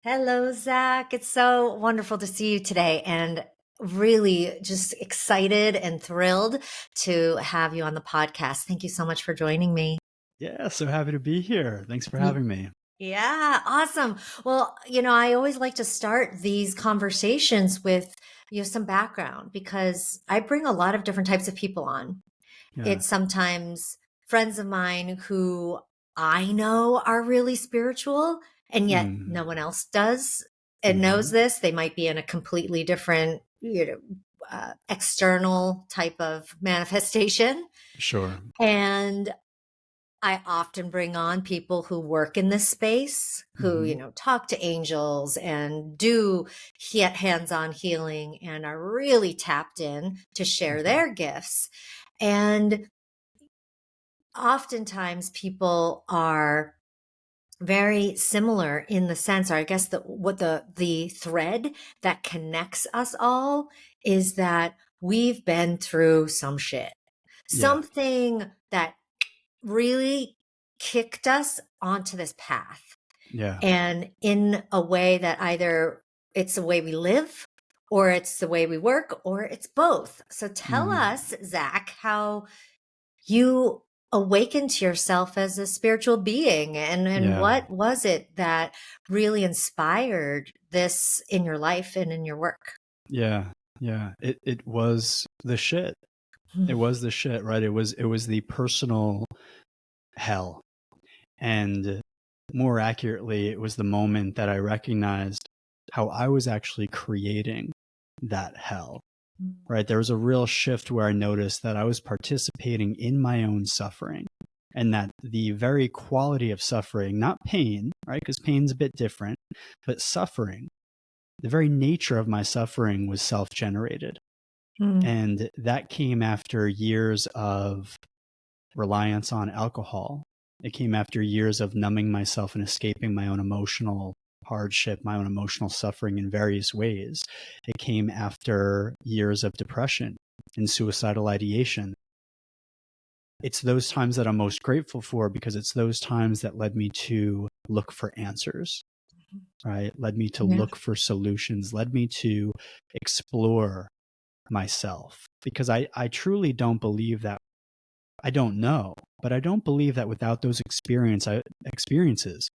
Hello, Zach. It's so wonderful to see you today and really just excited and thrilled to have you on the podcast. Thank you so much for joining me. Yeah, so happy to be here. Thanks for Ye- having me. Yeah, awesome. Well, I always like to start these conversations with, some background because I bring a lot of different types of people on. Yeah. It's sometimes friends of mine who I know are really spiritual, and yet Mm, no one else does and knows hmm. this. They might be in a completely different, external type of manifestation. Sure. And I often bring on people who work in this space, who, Hmm. talk to angels and do hands-on healing and are really tapped in to share Hmm. their gifts. And oftentimes people are very similar in the sense, or I guess what the thread that connects us all is that we've been through some shit, Yeah. something that really kicked us onto this path, Yeah. and in a way that either it's the way we live or it's the way we work or it's both. So tell Hmm. us, Zach, how you awakened to yourself as a spiritual being, and Yeah. what was it that really inspired this in your life and in your work? Yeah. Yeah. It was the shit. It was the shit, right? It was the personal hell. And more accurately, it was the moment that I recognized how I was actually creating that hell. Right? There was a real shift where I noticed that I was participating in my own suffering and that the very quality of suffering, not pain, right? Because pain's a bit different, but suffering, the very nature of my suffering was self generated. Mm. And that came after years of reliance on alcohol. It came after years of numbing myself and escaping my own emotional hardship, my own emotional suffering in various ways. It came after years of depression and suicidal ideation. It's those times that I'm most grateful for because it's those times that led me to look for answers, right? Led me to Yeah. look for solutions, led me to explore myself because I truly don't believe that I don't know, but I don't believe that without those experiences,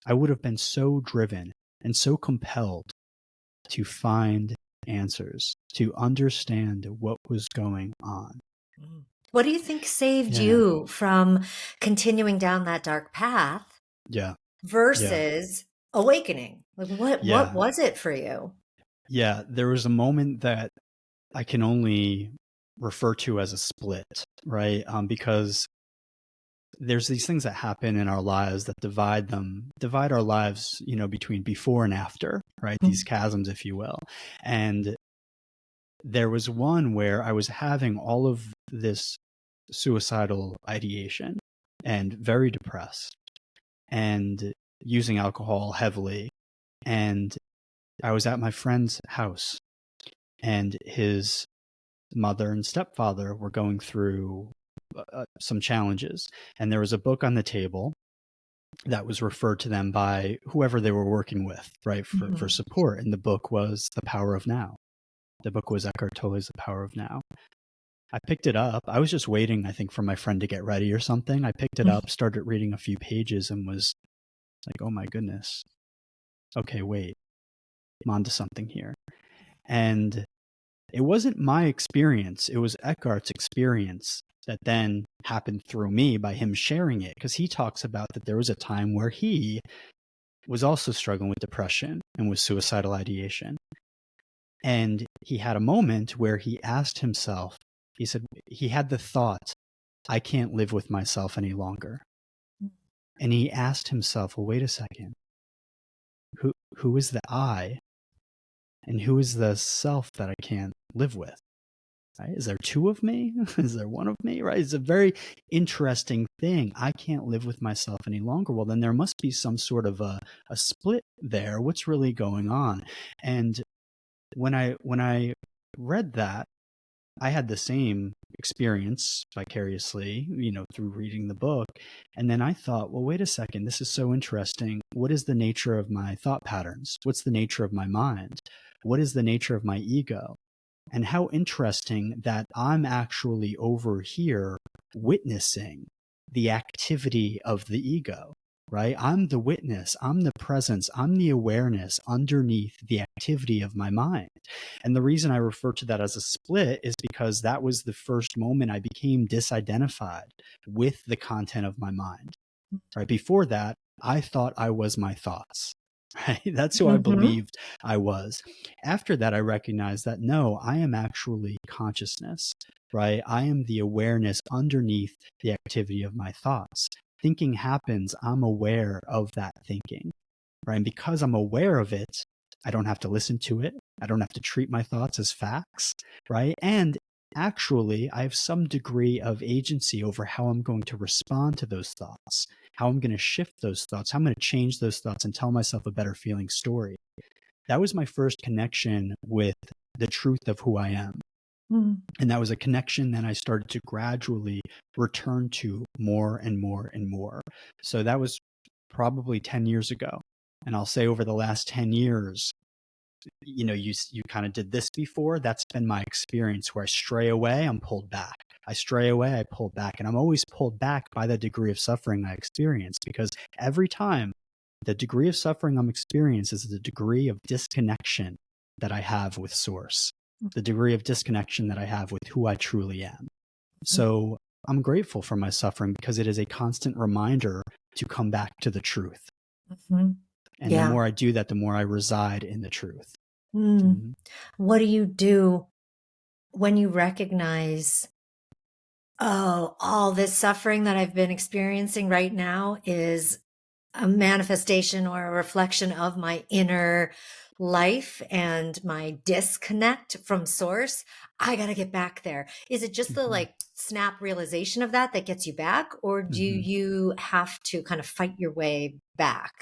I would have been so driven and so compelled to find answers, to understand what was going on. Mm. What do you think saved Yeah, you from continuing down that dark path yeah, yeah, versus awakening? Like what yeah, was it for you? yeah. There was a moment that I can only refer to as a split, right? Because there's these things that happen in our lives that divide our lives, between before and after, right? These chasms, if you will. And there was one where I was having all of this suicidal ideation and very depressed and using alcohol heavily. And I was at my friend's house and his mother and stepfather were going through some challenges. And there was a book on the table that was referred to them by whoever they were working with, right, for Mhm. support. And the book was The Power of Now. The book was Eckhart Tolle's The Power of Now. I picked it up. I was just waiting, I think, for my friend to get ready or something. I picked it up, started reading a few pages, and was like, oh my goodness. Okay, wait, I'm onto something here. And it wasn't my experience, it was Eckhart's experience that then happened through me by him sharing it. Because he talks about that there was a time where he was also struggling with depression and with suicidal ideation. And he had a moment where he asked himself, he said, he had the thought, I can't live with myself any longer. And he asked himself, well, wait a second, who is the I and who is the self that I can't live with? Right? Is there two of me? Is there one of me? Right? It's a very interesting thing. I can't live with myself any longer. Well, then there must be some sort of a split there. What's really going on? And when I read that, I had the same experience vicariously, through reading the book. And then I thought, well, wait a second, this is so interesting. What is the nature of my thought patterns? What's the nature of my mind? What is the nature of my ego? And how interesting that I'm actually over here witnessing the activity of the ego, right? I'm the witness, I'm the presence, I'm the awareness underneath the activity of my mind. And the reason I refer to that as a split is because that was the first moment I became disidentified with the content of my mind, right? Before that, I thought I was my thoughts. Right? That's who I Mm-hmm. believed I was. After that, I recognized that no, I am actually consciousness, right? I am the awareness underneath the activity of my thoughts. Thinking happens, I'm aware of that thinking, right? And because I'm aware of it, I don't have to listen to it. I don't have to treat my thoughts as facts, right? And actually, I have some degree of agency over how I'm going to respond to those thoughts, how I'm going to shift those thoughts, how I'm going to change those thoughts and tell myself a better feeling story. That was my first connection with the truth of who I am. Mm-hmm. And that was a connection that I started to gradually return to more and more and more. So that was probably 10 years ago. And I'll say over the last 10 years, you kind of did this before. That's been my experience where I stray away, I'm pulled back. I stray away, I pull back. And I'm always pulled back by the degree of suffering I experience, because every time the degree of suffering I'm experiencing is the degree of disconnection that I have with source, the degree of disconnection that I have with who I truly am. So I'm grateful for my suffering because it is a constant reminder to come back to the truth. Mm-hmm. And the Yeah. more I do that, the more I reside in the truth. Mm. Mm-hmm. What do you do when you recognize, oh, all this suffering that I've been experiencing right now is a manifestation or a reflection of my inner life and my disconnect from source? I got to get back there. Is it just the Mm-hmm. like snap realization of that that gets you back, or do Mm-hmm. you have to kind of fight your way back?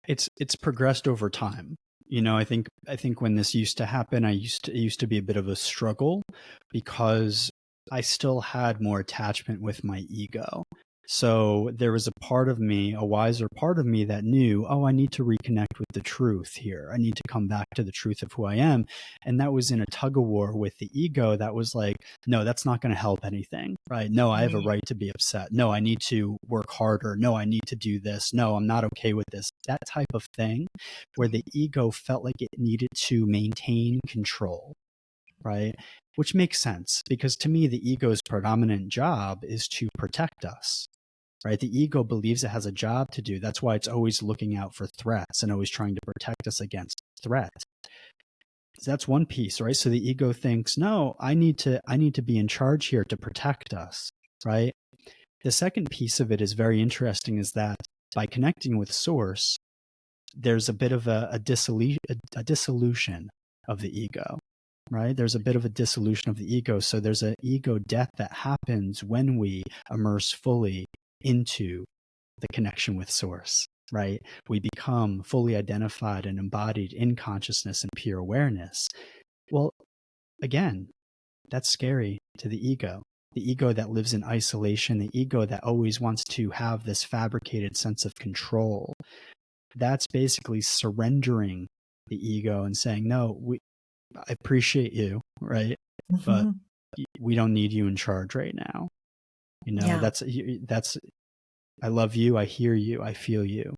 It's progressed over time. I think when this used to happen, it used to be a bit of a struggle because I still had more attachment with my ego. So there was a part of me, a wiser part of me that knew, oh, I need to reconnect with the truth here. I need to come back to the truth of who I am. And that was in a tug of war with the ego that was like, no, that's not going to help anything, right? No, I have a right to be upset. No, I need to work harder. No, I need to do this. No, I'm not okay with this. That type of thing where the ego felt like it needed to maintain control, right? Which makes sense because to me, the ego's predominant job is to protect us, right? The ego believes it has a job to do. That's why it's always looking out for threats and always trying to protect us against threat. So that's one piece, right? So the ego thinks, no, I need to be in charge here to protect us, right? The second piece of it is very interesting, is that by connecting with source, there's a bit of a dissolution of the ego, right? There's a bit of a dissolution of the ego. So there's an ego death that happens when we immerse fully into the connection with source, right? We become fully identified and embodied in consciousness and pure awareness. Well, again, that's scary to the ego. The ego that lives in isolation, the ego that always wants to have this fabricated sense of control. That's basically surrendering the ego and saying, no, I appreciate you, right? But Mhm. we don't need you in charge right now. Yeah. That's, I love you. I hear you. I feel you.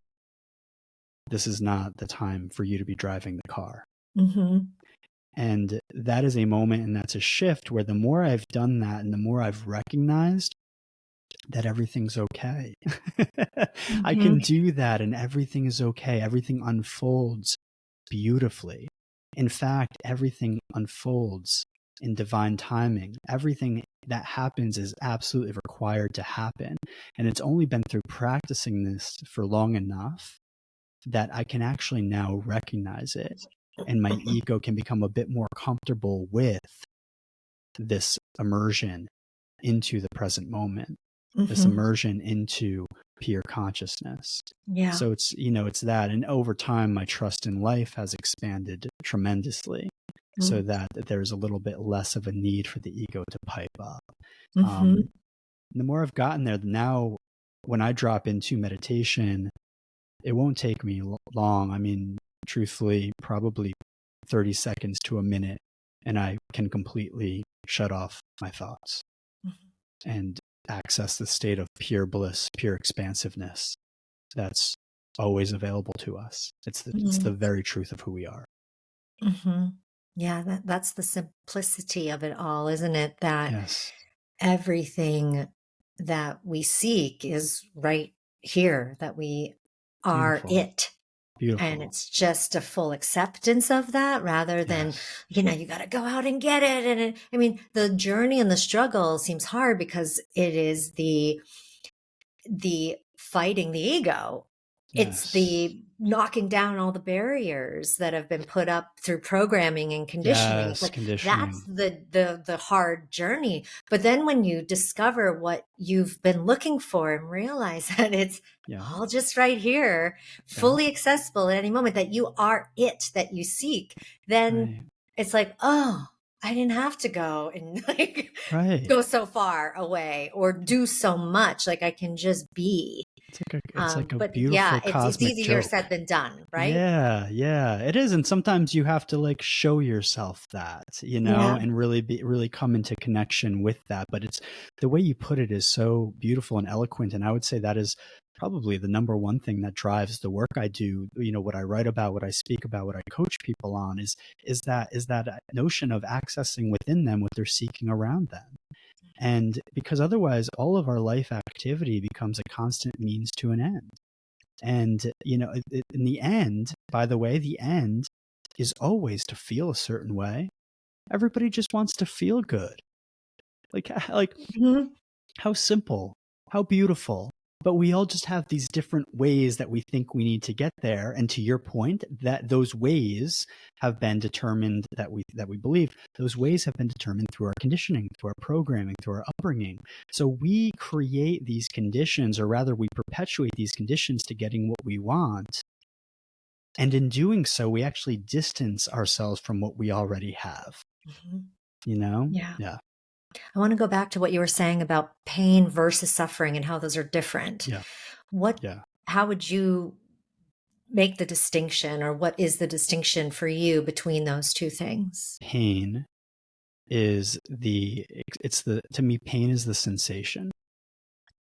This is not the time for you to be driving the car. Hmm. And that is a moment, and that's a shift where the more I've done that and the more I've recognized that everything's okay. I Hmm. can do that and everything is okay. Everything unfolds beautifully. In fact, everything unfolds in divine timing. Everything that happens is absolutely required to happen. And it's only been through practicing this for long enough that I can actually now recognize it. And my ego can become a bit more comfortable with this immersion into the present moment, this Hmm. immersion into pure consciousness. Yeah. So it's that. And over time, my trust in life has expanded tremendously. so Mm. that there's a little bit less of a need for the ego to pipe up. Mhm. The more I've gotten there, now when I drop into meditation, it won't take me long. I mean, truthfully, probably 30 seconds to a minute, and I can completely shut off my thoughts Mhm. and access the state of pure bliss, pure expansiveness that's always available to us. It's the Mhm. very truth of who we are. Mhm. Yeah, that's the simplicity of it all, isn't it? That Yes. everything that we seek is right here, that we are Beautiful. it. And Beautiful. it's just a full acceptance of that rather than, Yes. you got to go out and get it. And I mean, the journey and the struggle seems hard because it is the fighting the ego. It's Yes. the knocking down all the barriers that have been put up through programming and conditioning. It's Yes. like that's Conditioning. the hard journey. But then when you discover what you've been looking for and realize that it's Yeah. all just right here, Yeah. fully accessible at any moment, that you are it that you seek, then Right. it's like, oh, I didn't have to go and like Right. go so far away or do so much. Like I can just be. It's like a But yeah, beautiful it's cosmic easier joke. said than done, right? Yeah, yeah, it is. And sometimes you have to like show yourself that, Yeah. and really come into connection with that. But it's the way you put it is so beautiful and eloquent. And I would say that is probably the number one thing that drives the work I do, what I write about, what I speak about, what I coach people on is that notion of accessing within them what they're seeking around them. And because otherwise all of our life activity becomes a constant means to an end. And, in the end, by the way, the end is always to feel a certain way. Everybody just wants to feel good. Like Mhm. how simple, how beautiful. But we all just have these different ways that we think we need to get there. And to your point, that those ways have been determined, that we believe those ways have been determined through our conditioning, through our programming, through our upbringing. So we create these conditions, or rather we perpetuate these conditions to getting what we want. And in doing so, we actually distance ourselves from what we already have, Mhm. you know? Yeah. Yeah. I want to go back to what you were saying about pain versus suffering and how those are different. Yeah. What, Yeah. how would you make the distinction, or what is the distinction for you between those two things? Pain is to me, pain is the sensation.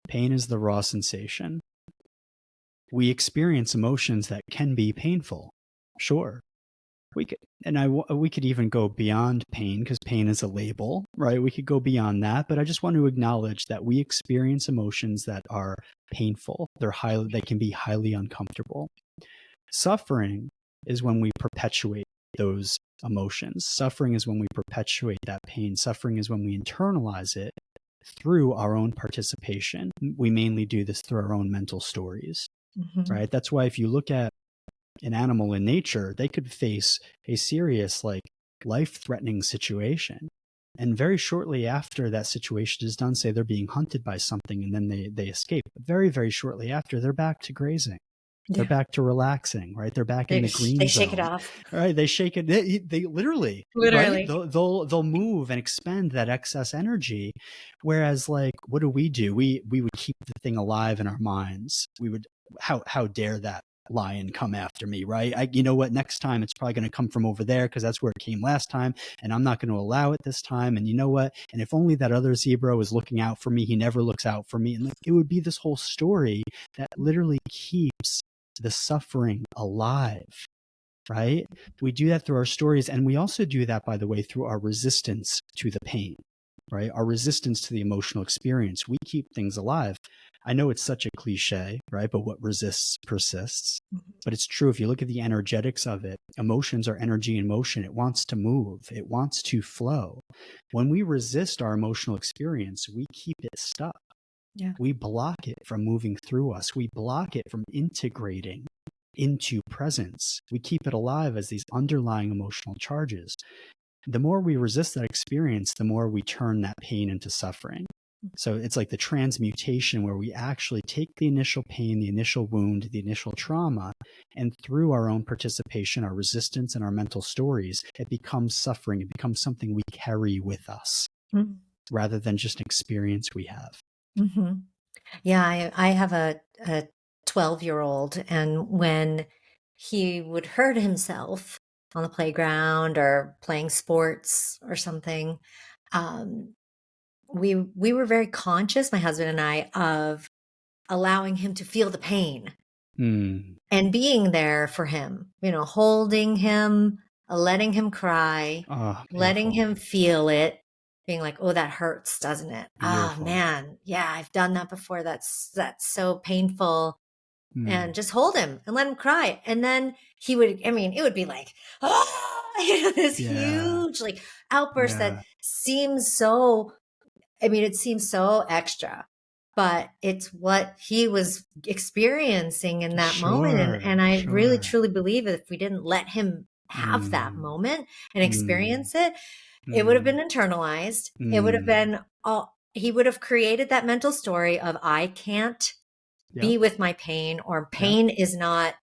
Pain is the raw sensation. We experience emotions that can be painful. Sure. We could even go beyond pain, because pain is a label, right? We could go beyond that, but I just want to acknowledge that we experience emotions that are painful. They can be highly uncomfortable. Suffering is when we perpetuate those emotions. Suffering is when we perpetuate that pain. Suffering is when we internalize it through our own participation. We mainly do this through our own mental stories, Mhm. right? That's why if you look at an animal in nature, they could face a serious, like, life-threatening situation. And very shortly after that situation is done, say they're being hunted by something and then they escape. Very, very shortly after, they're back to grazing. They're Yeah. back to relaxing, right? They're back in the They green shake it zone, off. right? They shake it. They literally, right? Literally. They'll move and expend that excess energy. Whereas, like, what do? We would keep the thing alive in our minds. We would, how dare that lion come after me, right? You know what? Next time it's probably going to come from over there because that's where it came last time, and I'm not going to allow it this time. And you know what? And if only that other zebra was looking out for me, he never looks out for me. And like, it would be this whole story that literally keeps the suffering alive, right? We do that through our stories. And we also do that, by the way, through our resistance to the pain, right? Our resistance to the emotional experience. We keep things alive. I know it's such a cliche, right? But what resists persists. Mhm. But it's true. If you look at the energetics of it, emotions are energy in motion. It wants to move, it wants to flow. When we resist our emotional experience, we keep it stuck. Yeah. We block it from moving through us. We block it from integrating into presence. We keep it alive as these underlying emotional charges. The more we resist that experience, the more we turn that pain into suffering. So it's like the transmutation where we actually take the initial pain, the initial wound, the initial trauma, and through our own participation, our resistance, and our mental stories, it becomes suffering. It becomes something we carry with us rather than just an experience we have. Mm-hmm. Yeah, I have a 12-year-old, and when he would hurt himself on the playground or playing sports or something, um, we were very conscious, my husband and I, of allowing him to feel the pain Mm. and being there for him, holding him, letting him cry, Oh, letting beautiful. him feel it, being like, "Oh, that hurts, doesn't it? Ah, Beautiful. man. Yeah, I've done that before. That's so painful." And Mm. just hold him and let him cry. And then he would, I mean, it would be like, "Ah," this Yeah. huge like outburst that Yeah. seems so, I mean, it seems so extra, but it's what he was experiencing in that moment. And Sure. I really Sure. truly believe that if we didn't let him have that Mm. moment and Mm. experience it, it would have been Mm. internalized. It would have Mm. been all, he would have created that mental story of, I can't Yep. be with my pain, or Yep. pain is not,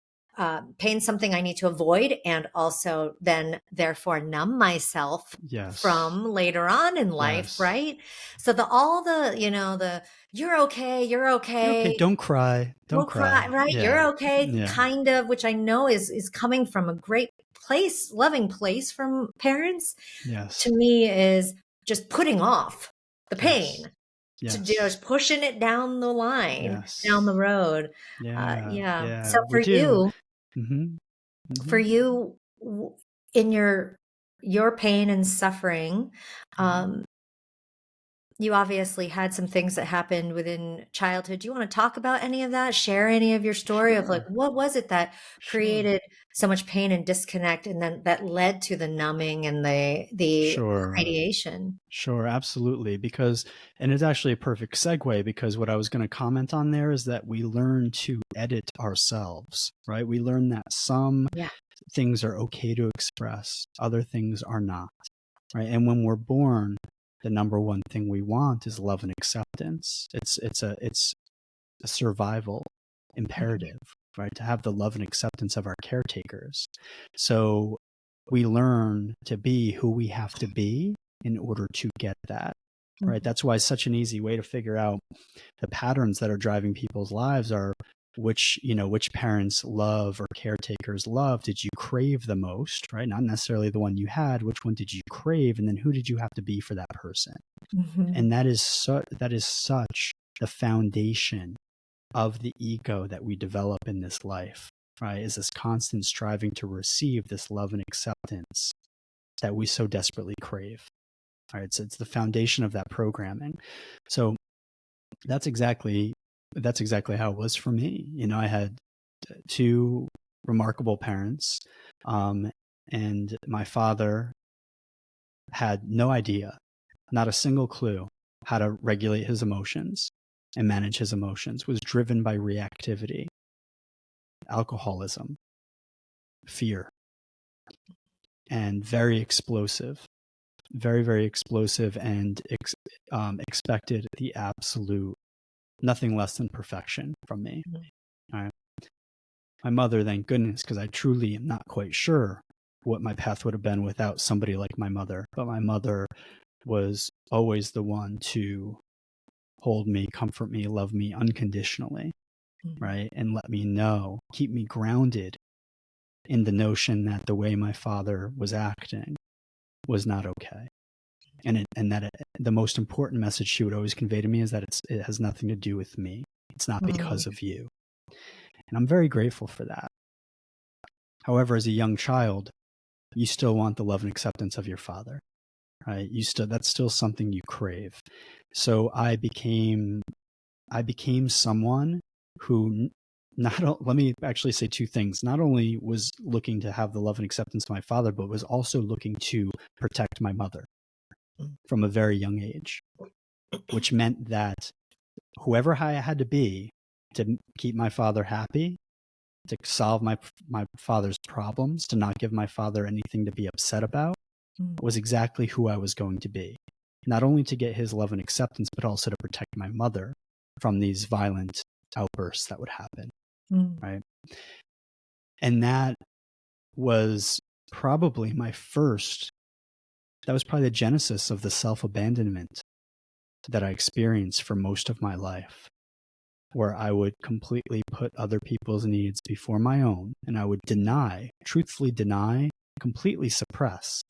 pain something I need to avoid, and also then therefore numb myself Yes. from later on in life, Yes. right? So all the, the you're okay, you're You're okay. okay, Don't cry. Don't don't cry, cry. right? Yeah. You're okay, Yeah. kind of, which I know is coming from a great place, loving place from parents, to Yes. me is just putting off the Yes. pain, to Yes. just pushing it down the line, down the Yes. road. Yeah. Yeah. So Yeah. We do. Mm-hmm. for Mm-hmm. you, in your pain and suffering, Mm-hmm. um, you obviously had some things that happened within childhood. Do you want to talk about any of that? Share any of your story of like, Sure. what was it that Sure. created so much pain and disconnect, and then that led to the numbing and the Sure. ideation? Sure, absolutely. Because, and it's actually a perfect segue because what I was going to comment on there is that we learn to edit ourselves, right? We learn that some Yeah. things are okay to express, other things are not, right? And when we're born, the number one thing we want is love and acceptance. It's a survival Mhm. imperative, right? To have the love and acceptance of our caretakers. So we learn to be who we have to be in order to get that, right? Mhm. That's why such an easy way to figure out the patterns that are driving people's lives are which parents love or caretakers love did you crave the most, right? Not necessarily the one you had, which one did you crave, and then who did you have to be for that person? Mhm. And that is such the foundation of the ego that we develop in this life, right? Is this constant striving to receive this love and acceptance that we so desperately crave. All right, so it's the foundation of that programming. So that's exactly that's exactly how it was for me. I had two remarkable parents, and my father had no idea, not a single clue, how to regulate his emotions and manage his emotions. Was driven by reactivity, alcoholism, fear, and very explosive, very, very explosive, and expected the absolute nothing less than perfection from me. Mhm. All right. My mother, thank goodness, because I truly am not quite sure what my path would have been without somebody like my mother. But my mother was always the one to hold me, comfort me, love me unconditionally, Mhm. right? And let me know, keep me grounded in the notion that the way my father was acting was not okay. The most important message she would always convey to me is that it has nothing to do with me. It's not because Mhm. of you. And I'm very grateful for that. However, as a young child, you still want the love and acceptance of your father, right? That's still something you crave. So I became someone who let me actually say two things. Not only was looking to have the love and acceptance of my father, but was also looking to protect my mother from a very young age, which meant that whoever I had to be to keep my father happy, to solve my father's problems, to not give my father anything to be upset about, Mhm. was exactly who I was going to be. not only to get his love and acceptance, but also to protect my mother from these violent outbursts that would happen. Mm. Right. And that was probably that was probably the genesis of the self-abandonment that I experienced for most of my life, where I would completely put other people's needs before my own, and I would truthfully deny, completely suppress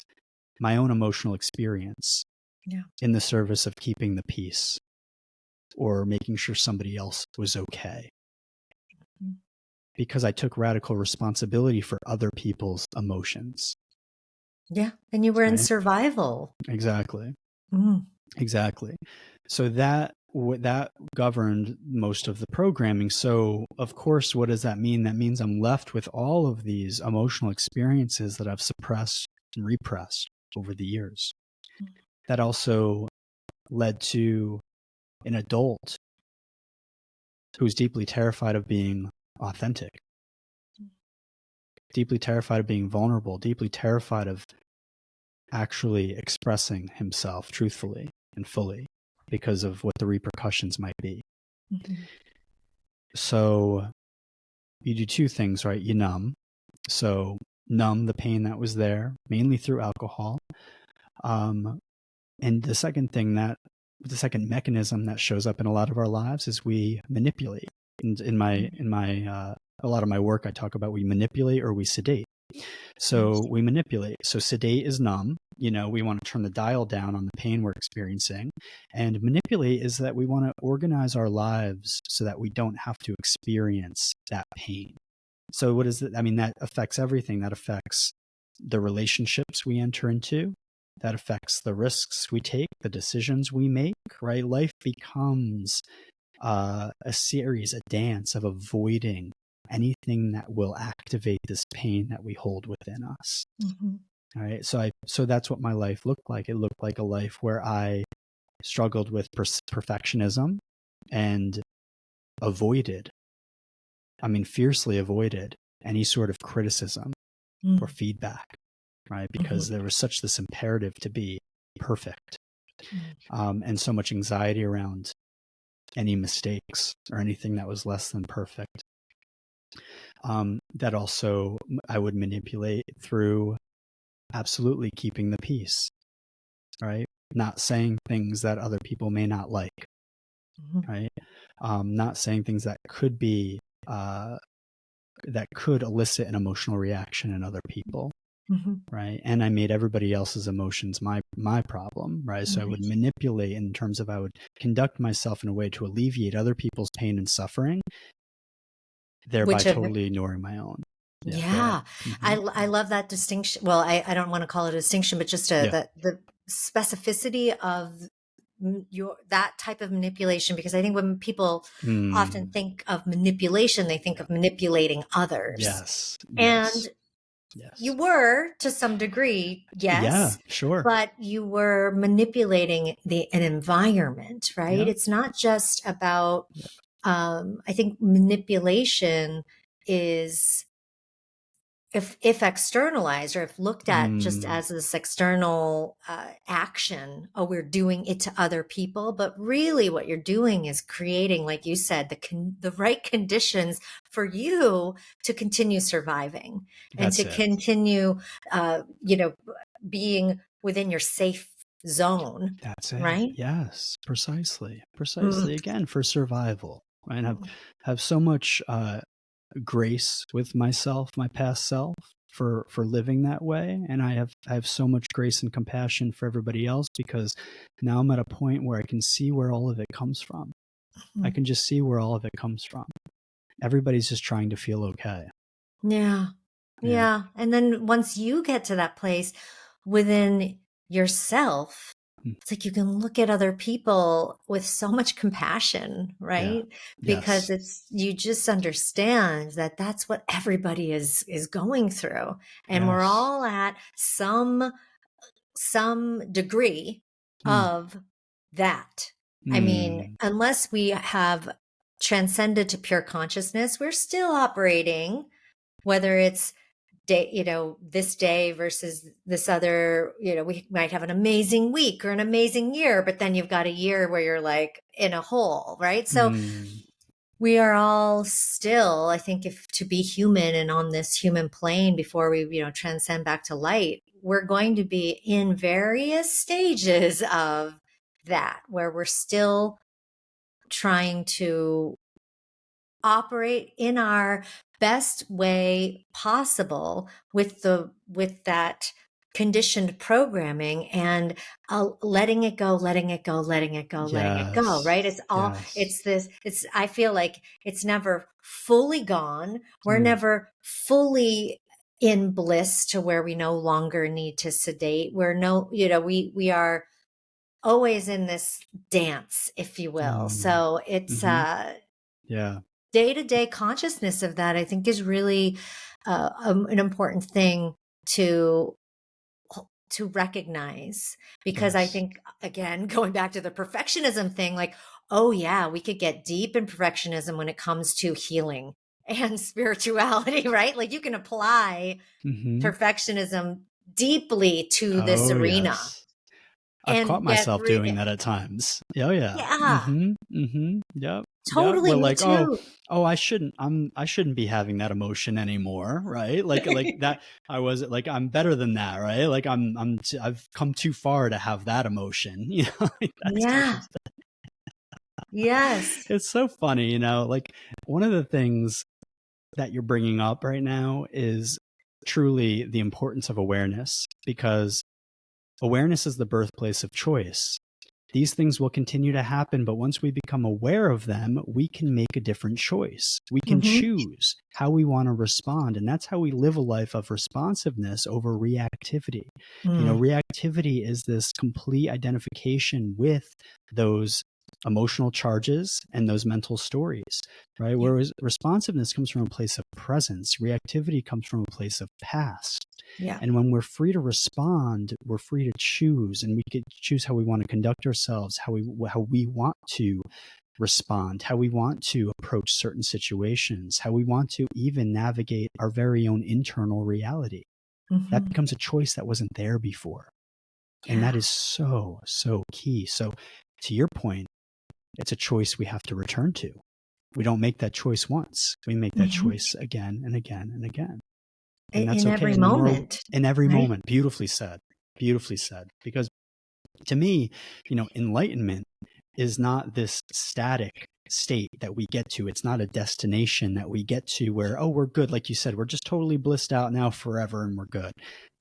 my own emotional experience in the service of keeping the peace or making sure somebody else was okay. Mm. Because I took radical responsibility for other people's emotions. Yeah. And you were in Right? survival. Exactly. Mm. Exactly. So that governed most of the programming. So, of course, what does that mean? That means I'm left with all of these emotional experiences that I've suppressed and repressed over the years. That also led to an adult who's deeply terrified of being authentic, deeply terrified of being vulnerable, deeply terrified of actually expressing himself truthfully and fully because of what the repercussions might be. Mm-hmm. So you do two things, right? You numb. So numb the pain that was there, mainly through alcohol. And the second mechanism that shows up in a lot of our lives is we manipulate. And in a lot of my work, I talk about we manipulate or we sedate. So we manipulate. So sedate is numb. We want to turn the dial down on the pain we're experiencing. And manipulate is that we want to organize our lives so that we don't have to experience that pain. So what is it? I mean, that affects everything. That affects the relationships we enter into. That affects the risks we take, the decisions we make, right? Life becomes a series, a dance of avoiding anything that will activate this pain that we hold within us. Mm-hmm. All right. So that's what my life looked like. It looked like a life where I struggled with perfectionism and fiercely avoided any sort of criticism or feedback, right? Because there was such this imperative to be perfect, and so much anxiety around any mistakes or anything that was less than perfect. That also I would manipulate through absolutely keeping the peace, right? Not saying things that other people may not like, right? Not saying things that could be that could elicit an emotional reaction in other people, right? And I made everybody else's emotions my problem, right? So I would manipulate in terms of I would conduct myself in a way to alleviate other people's pain and suffering, thereby totally ignoring my own. Yeah. I love that distinction. Well, I don't want to call it a distinction, but just the specificity of that type of manipulation, because I think when people often think of manipulation, they think of manipulating others. Yes. And yes. You were to some degree, yes. Yeah, sure. But you were manipulating an environment, right? Yep. It's not just about, I think manipulation is, if externalized or if looked at just as this external action, oh, we're doing it to other people, but really what you're doing is creating, like you said, the right conditions for you to continue surviving and to continue, being within your safe zone. That's it. Right? Yes, precisely. Again, for survival. Right? Have so much grace with myself, my past self, for living that way, and I have so much grace and compassion for everybody else, because now I'm at a point where I can see where all of it comes from. I can just see where all of it comes from. Everybody's just trying to feel okay. Yeah. And then once you get to that place within yourself, it's like you can look at other people with so much compassion, right? Because you just understand that that's what everybody is going through. And we're all at some degree of that. I mean, unless we have transcended to pure consciousness, we're still operating, whether it's day, this day versus this other, we might have an amazing week or an amazing year, but then you've got a year where you're like in a hole, right? So Mm, we are all still, I think, if to be human and on this human plane before we, transcend back to light, we're going to be in various stages of that where we're still trying to operate in our best way possible with that conditioned programming, and letting it go, letting it go, letting it go, letting it go, yes. right? It's all, Yes. it's I feel like it's never fully gone. We're Mm, never fully in bliss to where we no longer need to sedate. We're no, we are always in this dance, if you will. mm, So it's mm-hmm. Yeah. day-to-day consciousness of that, I think, is really an important thing to recognize, because I Yes. think, again, going back to the perfectionism thing, like, oh yeah, we could get deep in perfectionism when it comes to healing and spirituality, right? Like you can apply Mm-hmm. perfectionism deeply to this Oh, arena yes. I've caught and get myself doing that at times. Oh yeah. yeah, Mm-hmm. Mm-hmm. Yep. Yep. We're totally, me like, oh, too. I shouldn't be having that emotion anymore, right? Like that. I was like, I'm better than that, right? Like I've come too far to have that emotion, like that type of Yeah. stuff. Yes. It's so funny, like one of the things that you're bringing up right now is truly the importance of awareness, because awareness is the birthplace of choice. These things will continue to happen, but once we become aware of them, we can make a different choice. We can Hmm. choose how we want to respond. And that's how we live a life of responsiveness over reactivity. Mm. Reactivity is this complete identification with those emotional charges and those mental stories, right? Yeah. Whereas responsiveness comes from a place of presence, reactivity comes from a place of past. Yeah. And when we're free to respond, we're free to choose, and we could choose how we want to conduct ourselves, how we want to respond, how we want to approach certain situations, how we want to even navigate our very own internal reality. That Hmm. becomes a choice that wasn't there before. And that Yeah. is so, so key. So to your point, it's a choice we have to return to. We don't make that choice once. We make that Hmm. choice again and again and again. And that's In okay. every And the more moment, in every right? moment, beautifully said, beautifully said. Because to me, enlightenment is not this static state that we get to. It's not a destination that we get to where, oh, we're good. Like you said, we're just totally blissed out now forever and we're good.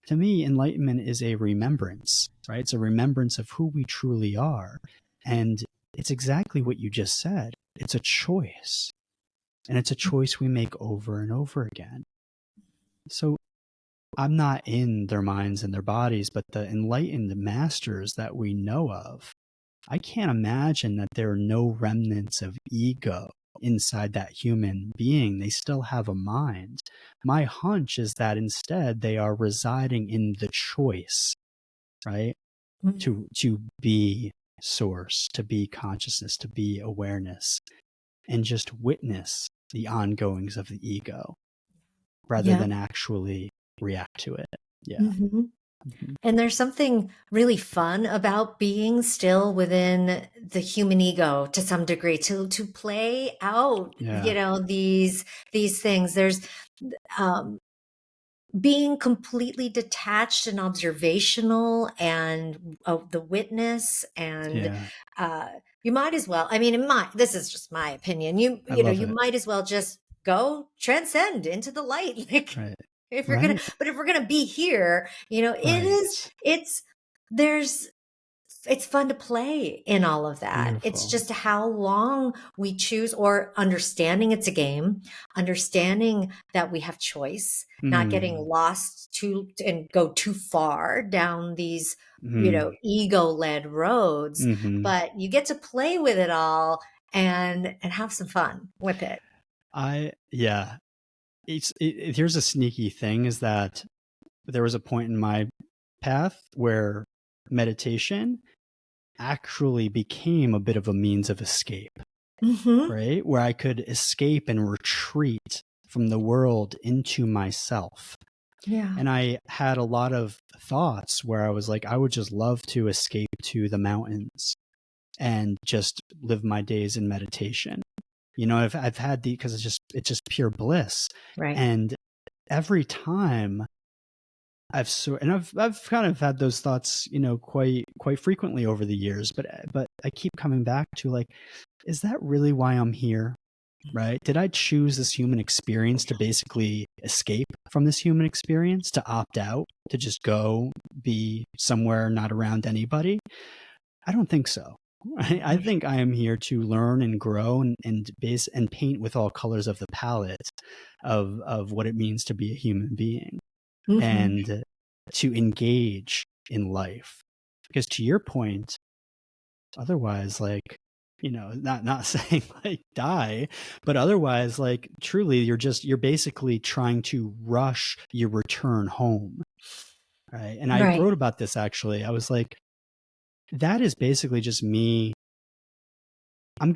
To me, enlightenment is a remembrance, right? It's a remembrance of who we truly are. And it's exactly what you just said. It's a choice. And it's a choice we make over and over again. So I'm not in their minds and their bodies, but the enlightened masters that we know of, I can't imagine that there are no remnants of ego inside that human being. They still have a mind. My hunch is that instead they are residing in the choice, right? Mm. To be source, to be consciousness, to be awareness, and just witness the ongoings of the ego rather Yeah. than actually react to it. Yeah. Hmm. Mhm. And there's something really fun about being still within the human ego to some degree, to play out, Yeah. these things. There's um, being completely detached and observational and the witness, and Yeah. uh, you might as well, I mean, this is just my opinion, I love you it. might as well just go transcend into the light. Like, Right. if you're gonna, Right. but if we're gonna be here, Right. it's there's it's fun to play in all of that. It's Beautiful. just how long we choose, or understanding it's a game, understanding that we have choice, not getting Mm. lost and go too far down these, Mm. ego-led roads, Mm-hmm. but you get to play with it all and have some fun with it. Yeah. Here's a sneaky thing is that there was a point in my path where meditation actually became a bit of a means of escape, Hmm. right? Where I could escape and retreat from the world into myself. Yeah. And I had a lot of thoughts where I was like, I would just love to escape to the mountains and just live my days in meditation. I've had because it's just pure bliss. Right. And every time I've kind of had those thoughts, quite frequently over the years, but I keep coming back to, like, is that really why I'm here? Right? Did I choose this human experience to basically escape from this human experience, to opt out, to just go be somewhere not around anybody? I don't think so. I Mhm. think I am here to learn and grow and base and paint with all colors of the palette of what it means to be a human being, Mhm. and to engage in life. Because to your point, otherwise, like, not saying like die, but otherwise, like, truly, you're basically trying to rush your return home, right? And I Right. wrote about this, actually. I was like, that is basically just me. I'm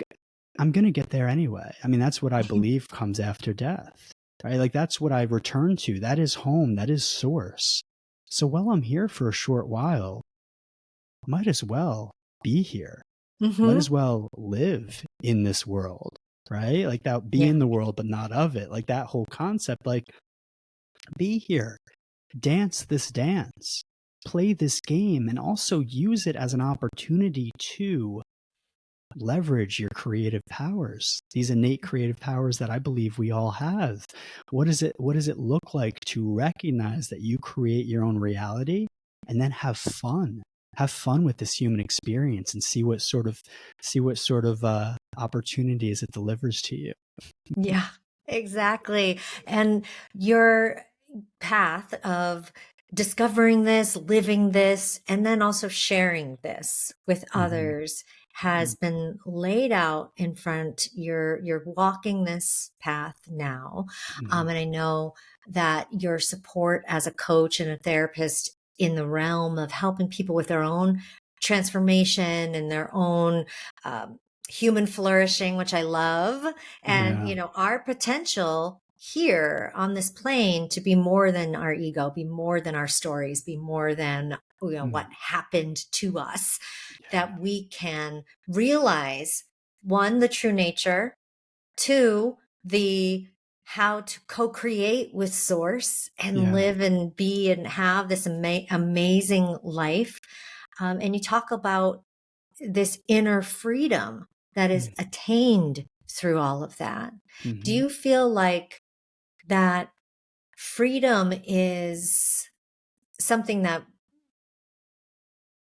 I'm gonna get there anyway. I mean, that's what I Mhm. believe comes after death, right? Like, that's what I return to. That is home. That is source. So while I'm here for a short while, might as well be here. Might Mhm. as well live in this world, right? Like, that, be Yeah. in the world, but not of it. Like, that whole concept, like, be here, dance this dance, play this game, and also use it as an opportunity to leverage your creative powers, these innate creative powers that I believe we all have. What does it look like to recognize that you create your own reality, and then have fun with this human experience, and see what sort of opportunities it delivers to you. Yeah, exactly. And your path of discovering this, living this, and then also sharing this with Mm-hmm. others has been laid out in front. You're walking this path now. Mm-hmm. And I know that your support as a coach and a therapist in the realm of helping people with their own transformation and their own um, human flourishing, which I love, and Yeah. our potential here on this plane to be more than our ego, be more than our stories, be more than what Mm. happened to us, Yeah. that we can realize, one, the true nature, two, the how to co-create with source and Yeah. live and be and have this amazing life. And you talk about this inner freedom that is attained through all of that. Do Mm-hmm. you feel like that freedom is something that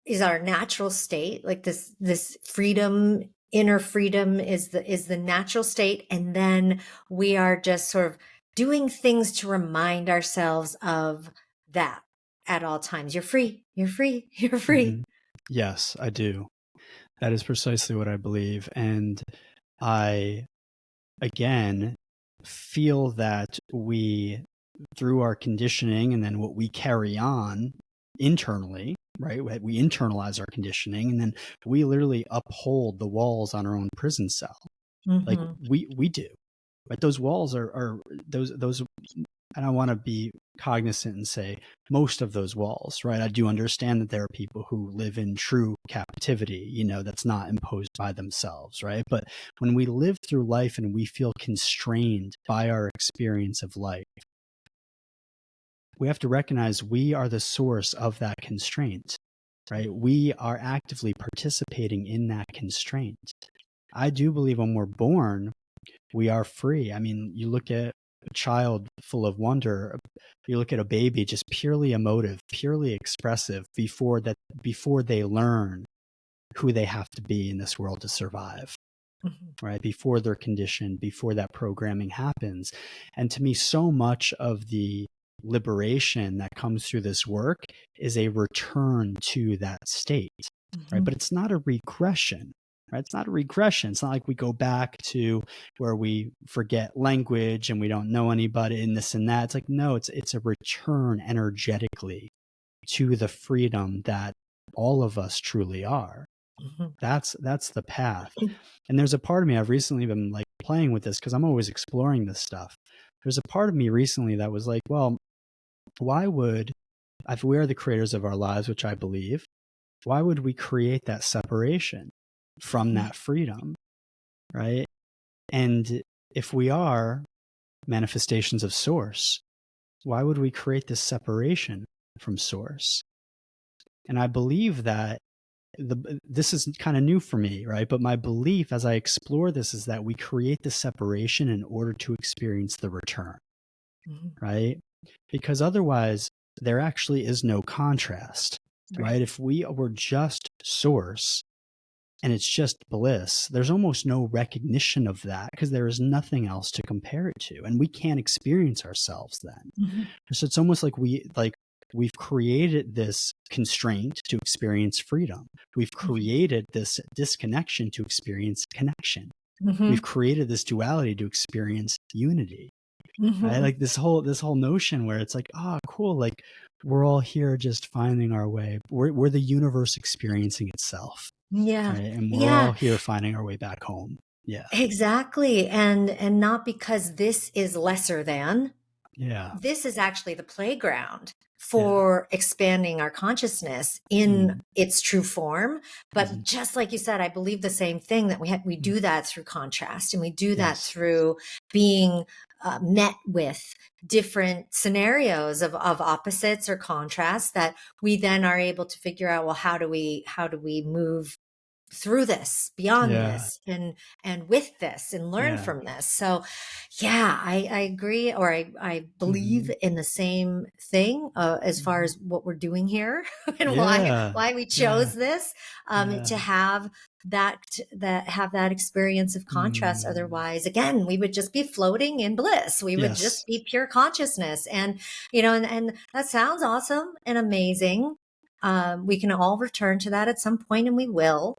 is our natural state? Like this freedom, inner freedom is the natural state, and then we are just sort of doing things to remind ourselves of that at all times. You're free, you're free, you're free. Mm-hmm. Yes, I do. That is precisely what I believe. And I, again, feel that we, through our conditioning and then what we carry on internally, right? We internalize our conditioning, and then we literally uphold the walls on our own prison cell. Like, Hmm. we do, right? Those walls are those, and I want to be cognizant and say most of those walls, right? I do understand that there are people who live in true captivity, that's not imposed by themselves, right? But when we live through life and we feel constrained by our experience of life, we have to recognize we are the source of that constraint, right? We are actively participating in that constraint. I do believe when we're born, we are free. I mean, you look at a child full of wonder, you look at a baby just purely emotive, purely expressive before they learn who they have to be in this world to survive, Hmm. right? Before they're conditioned, before that programming happens. And to me, so much of the liberation that comes through this work is a return to that state, right? Hmm. But it's not a regression, right? It's not a regression. It's not like we go back to where we forget language and we don't know anybody and this and that. It's like, no, it's a return energetically to the freedom that all of us truly are. Hmm. That's the path. And there's a part of me, I've recently been like playing with this because I'm always exploring this stuff. There's a part of me recently that was like, well, why would, if we are the creators of our lives, which I believe, why would we create that separation from that freedom, right? And if we are manifestations of source, why would we create this separation from source? And I believe that this is kind of new for me, right? But my belief as I explore this is that we create the separation in order to experience the return, right? Because otherwise, there actually is no contrast, right? If we were just source and it's just bliss, there's almost no recognition of that because there is nothing else to compare it to. And we can't experience ourselves then. So it's almost like we've created this constraint to experience freedom. We've created this disconnection to experience connection. We've created this duality to experience unity. Right? Like this whole notion where it's like, oh, cool. Like we're all here just finding our way. We're the universe experiencing itself. Yeah. Right. And we're Yeah. all here finding our way back home. Yeah. Exactly. And not because this is lesser than. Yeah. This is actually the playground Yeah. for expanding our consciousness in its true form. But just like you said, I believe the same thing, that we do that through contrast, and we do that through being met with different scenarios of opposites or contrasts that we then are able to figure out, well, how do we move through this, beyond this, and with this, and learn from this. So yeah, I agree, or I believe in the same thing as far as what we're doing here and why we chose this, to have that experience of contrast. Otherwise, again, we would just be floating in bliss. We would just be pure consciousness. And and that sounds awesome and amazing. We can all return to that at some point, and we will.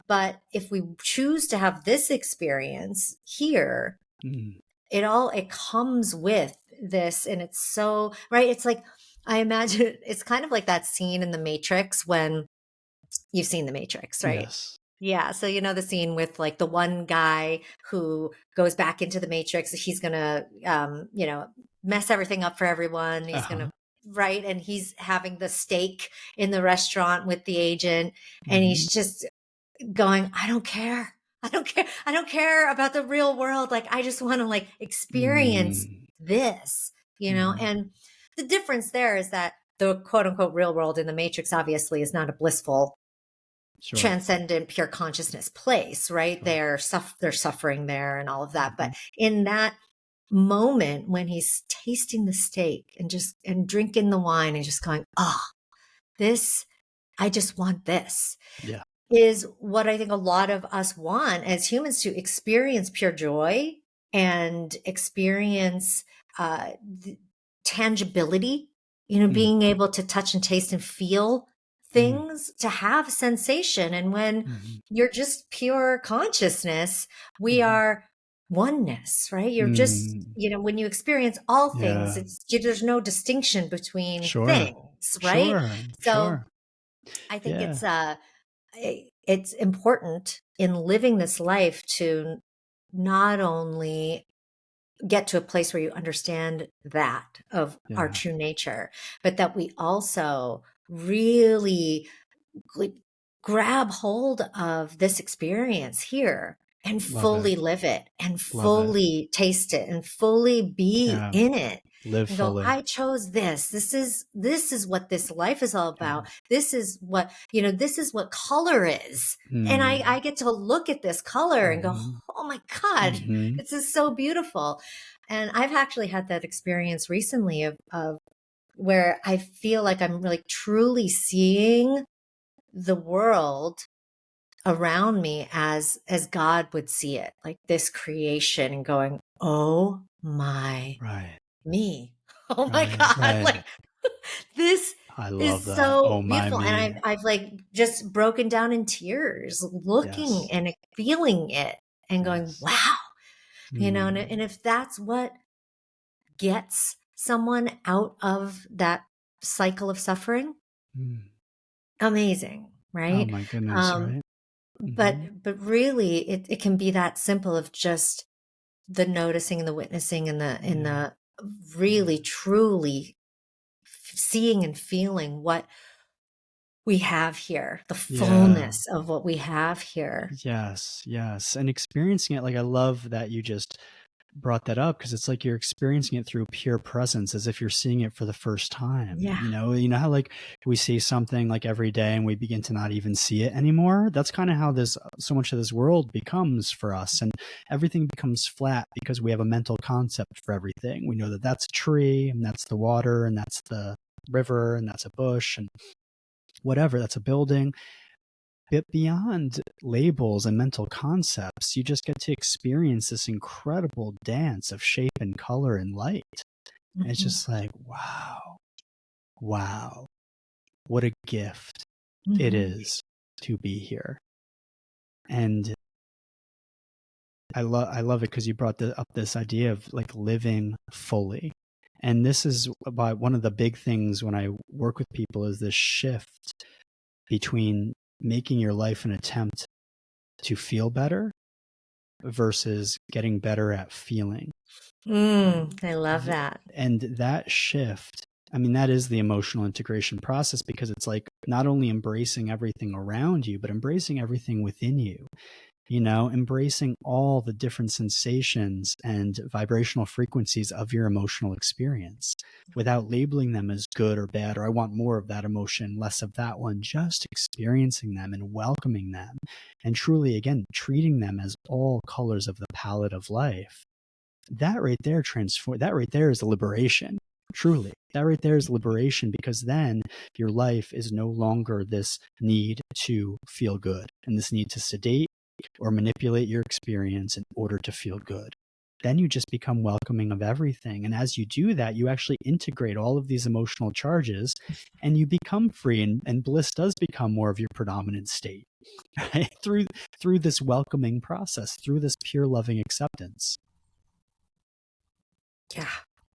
But if we choose to have this experience here, it comes with this, and it's so right. It's like, I imagine it's kind of like that scene in The Matrix, when you've seen The Matrix, right? Yes. Yeah. So, the scene with like the one guy who goes back into the Matrix. He's going to, mess everything up for everyone. He's going to, right. And he's having the steak in the restaurant with the agent, and he's just going, I don't care. I don't care. I don't care about the real world. Like, I just want to like experience this, and the difference there is that the quote unquote real world in the Matrix obviously is not a blissful, transcendent, pure consciousness place, right? They're suffering there and all of that. But in that moment when he's tasting the steak and drinking the wine and just going, oh, I just want this. Yeah. Is what I think a lot of us want as humans, to experience pure joy and experience tangibility, being able to touch and taste and feel things, to have sensation. And when you're just pure consciousness, we are oneness, right? You're just, when you experience all things, there's no distinction between things, right? So I think it's important in living this life to not only get to a place where you understand that of our true nature, but that we also really grab hold of this experience here and fully live it, and fully taste it, and fully be in it. Live and go, fully. I chose this. This is what this life is all about. This is what, this is what color is. And I get to look at this color and go, oh my God, this is so beautiful. And I've actually had that experience recently of where I feel like I'm really truly seeing the world around me as God would see it, like this creation, and going, oh my, me. Oh my God. Like this I love is that. so Oh my, beautiful. me. And I've like just broken down in tears looking and feeling it and going, wow, and if that's what gets someone out of that cycle of suffering, amazing, right? Oh my goodness, right? But really, it can be that simple of just the noticing and the witnessing and the really truly seeing and feeling what we have here, the Yeah. fullness of what we have here. Yes, yes. And experiencing it, like I love that you just brought that up because it's like you're experiencing it through pure presence as if you're seeing it for the first time. Yeah. You know how like we see something like every day and we begin to not even see it anymore. That's kind of how this so much of this world becomes for us, and everything becomes flat because we have a mental concept for everything. We know that that's a tree and that's the water and that's the river and that's a bush and whatever, that's a building. But beyond labels and mental concepts, you just get to experience this incredible dance of shape and color and light. And it's Mhm. just like, wow, wow, what a gift it Mhm. is to be here. And I love it because you brought up this idea of like living fully. And this is about one of the big things when I work with people is this shift between making your life an attempt to feel better versus getting better at feeling. I love that. And that shift, I mean, that is the emotional integration process because it's like not only embracing everything around you, but embracing everything within you, embracing all the different sensations and vibrational frequencies of your emotional experience without labeling them as good or bad, or I want more of that emotion, less of that one, just experiencing them and welcoming them. And truly, again, treating them as all colors of the palette of life. That right there that right there is a liberation. Truly, that right there is liberation because then your life is no longer this need to feel good and this need to sedate or manipulate your experience in order to feel good. Then you just become welcoming of everything. And as you do that, you actually integrate all of these emotional charges and you become free, and bliss does become more of your predominant state, right? Through this welcoming process, through this pure loving acceptance. Yeah.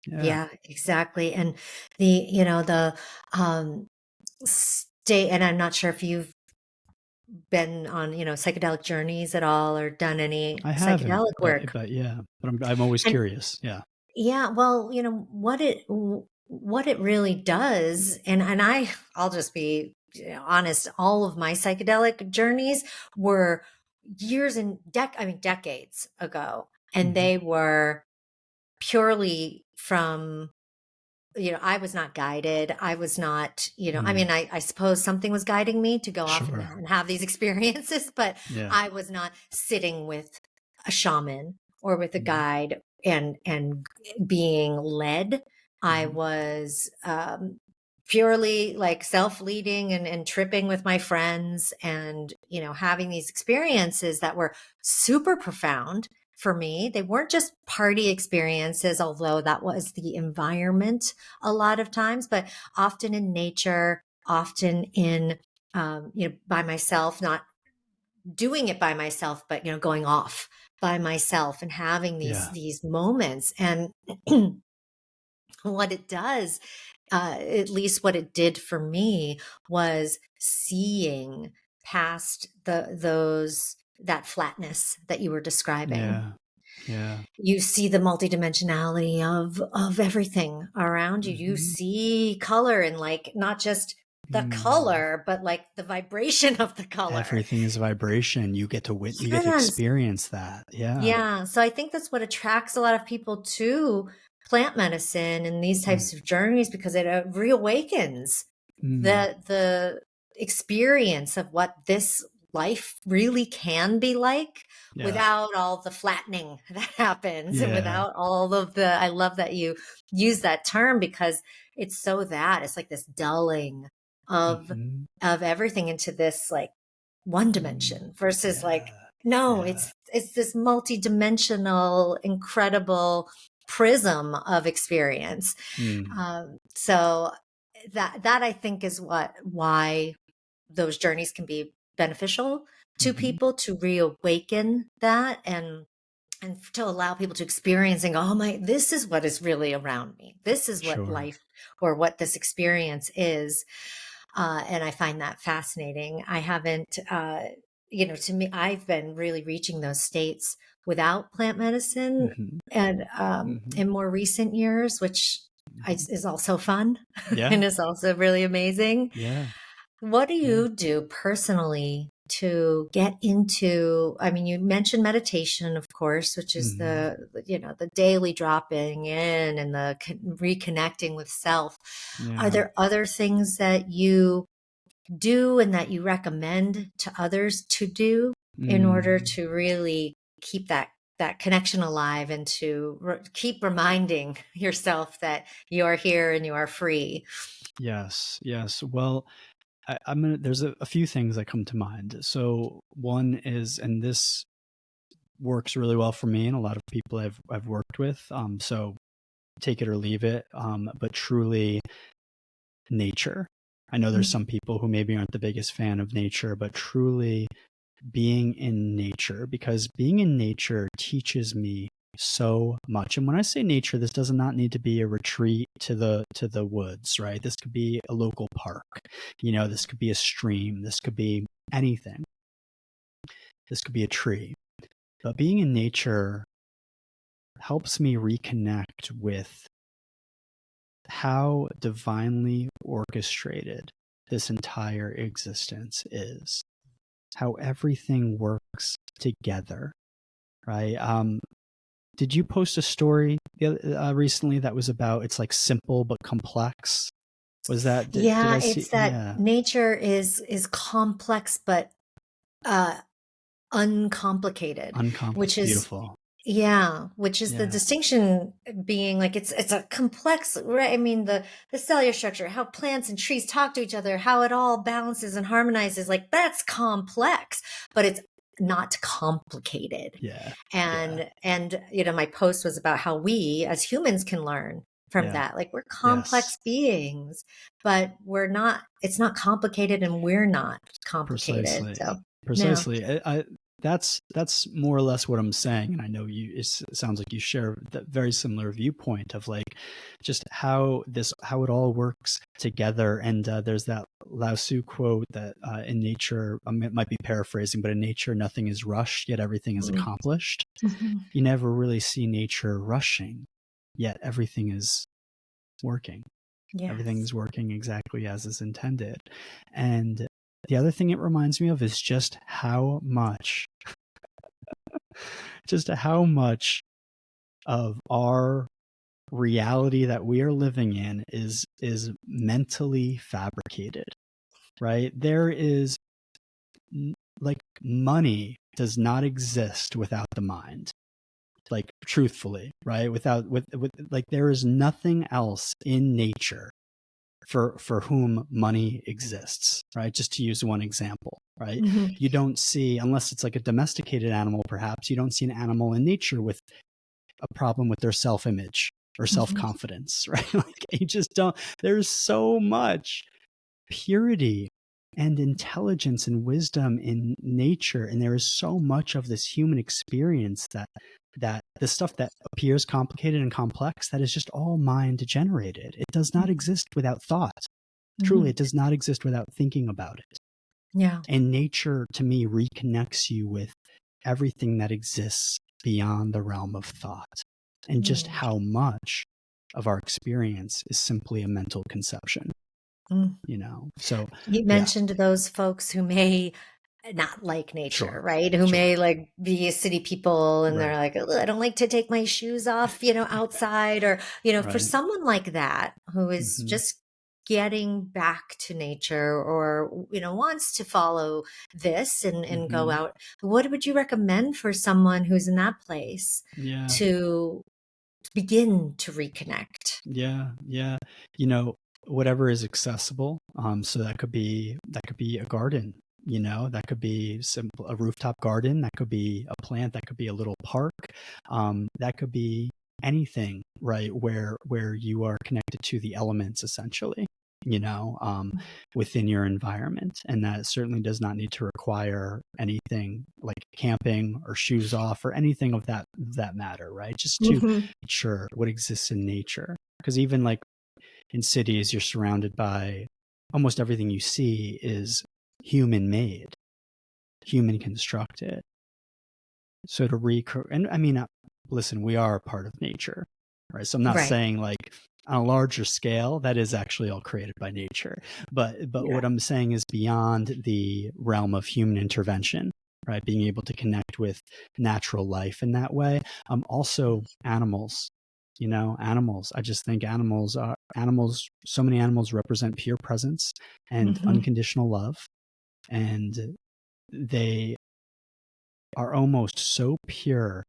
Yeah. Yeah, exactly. And the um state, and I'm not sure if you've been on, psychedelic journeys at all or done any I haven't, psychedelic work. but yeah, but I'm always And curious. Yeah. yeah, well, what it really does, and I'll just be honest, all of my psychedelic journeys were years and decades ago, and Hmm. they were purely from, I was not guided. I was not, I Mm. mean, I suppose something was guiding me to go off and, Sure. and have these experiences, but Yeah. I was not sitting with a shaman or with a Hmm. guide and being led. I Hmm. was purely like self-leading and tripping with my friends and, having these experiences that were super profound for me. They weren't just party experiences, although that was the environment a lot of times, but often in nature, often in, by myself, not doing it by myself, but, going off by myself and having Yeah. these moments. And what it does, at least what it did for me, was seeing past that flatness that you were describing. Yeah. Yeah. You see the multidimensionality of everything around you. You Hmm. see color, and like not just the Mm. color, but like the vibration of the color. Everything is vibration. You get to Yes. experience that. Yeah. Yeah. So I think that's what attracts a lot of people to plant medicine and these Mm. types of journeys, because it reawakens Mm. the experience of what this life really can be like Yeah. without all the flattening that happens, and Yeah. without all of the, I love that you use that term, because it's like this dulling of Hmm. everything into this like one Mm. dimension versus like, Yeah. no, Yeah. it's this multi-dimensional, incredible prism of experience. Mm. So that I think is why those journeys can be beneficial to Hmm. people, to reawaken that, and to allow people to experiencing, oh my, this is what is really around me. This is what Sure. life, or what this experience is. And I find that fascinating. I haven't, to me, I've been really reaching those states without plant medicine, Hmm. and Hmm. in more recent years, which is also fun Yeah. and is also really amazing. Yeah. What do Yeah. you do personally to get into, I mean, you mentioned meditation, of course, which is Hmm. the daily dropping in and the reconnecting with self. Are Yeah. there other things that you do and that you recommend to others to do in order Mm. to really keep that connection alive and to keep reminding yourself that you are here and you are free? Yes. Yes. Well, I'm gonna. There's a few things that come to mind. So one is, and this works really well for me and a lot of people I've worked with. So take it or leave it. But truly, nature. I know there's Mhm. some people who maybe aren't the biggest fan of nature, but truly being in nature, because being in nature teaches me so much. And when I say nature, this does not need to be a retreat to the woods, right? This could be a local park. This could be a stream, this could be anything. This could be a tree. But being in nature helps me reconnect with how divinely orchestrated this entire existence is, how everything works together, right? Did you post a story recently that was about it's like simple but complex? Was that did Yeah, I see? it's that Yeah, nature is complex but uh uncomplicated, which is beautiful. yeah, which is the Yeah, distinction being like it's a complex, right? I mean the cellular structure, how plants and trees talk to each other, how it all balances and harmonizes, like that's complex, but it's not complicated. yeah, yeah, And my post was about how we as humans can learn from yeah. that. Like we're Yes, complex beings, but we're not, it's not complicated and we're not complicated. precisely, So yeah. precisely. That's more or less what I'm saying, and I know you. It sounds like you share that very similar viewpoint of like just how it all works together. And there's that Lao Tzu quote that in nature, it might be paraphrasing, but in nature, nothing is rushed, yet everything is Mm. accomplished. Mhm. You never really see nature rushing, yet everything is working. Yes. Everything's working exactly as is intended. And the other thing it reminds me of is just how much of our reality that we are living in is mentally fabricated, right? There is like money does not exist without the mind. Like truthfully, right? With like there is nothing else in nature for whom money exists, right? Just to use one example, right? Mhm. You don't see, unless it's like a domesticated animal, perhaps, you don't see an animal in nature with a problem with their self image or self Mhm. confidence, right? Like you just don't, there's so much purity and intelligence and wisdom in nature. And there is so much of this human experience that the stuff that appears complicated and complex, that is just all mind generated. It does not exist without thought. Truly, it Mhm. does not exist without thinking about it. Yeah. And nature, to me, reconnects you with everything that exists beyond the realm of thought, and just Mm. how much of our experience is simply a mental conception, Mm. So, You yeah, mentioned those folks who may not like nature, sure, right? Who sure, may like be city people and they're right, like, "Ugh, I don't like to take my shoes off, outside, or, for right, someone like that who is hmm, just getting back to nature or, wants to follow this and go hmm, out, what would you recommend for someone who's in that place yeah, to begin to reconnect? yeah, yeah. You know, whatever is accessible. So that could be a garden. That could be simple, a rooftop garden. That could be a plant. That could be a little park. That could be anything, right? Where you are connected to the elements, essentially. You know, um, Within your environment, and that certainly does not need to require anything like camping or shoes off or anything of that matter, right? Just to Mhm. nature, what exists in nature. Because even like in cities, you're surrounded by almost everything you see is human made, human constructed. So to recreate, and I mean, listen, we are a part of nature, right? So I'm not Right. saying like on a larger scale, that is actually all created by nature. But Yeah. what I'm saying is beyond the realm of human intervention, right? Being able to connect with natural life in that way. Also animals, animals. I just think animals. So many animals represent pure presence and Hmm. unconditional love, and they are almost so pure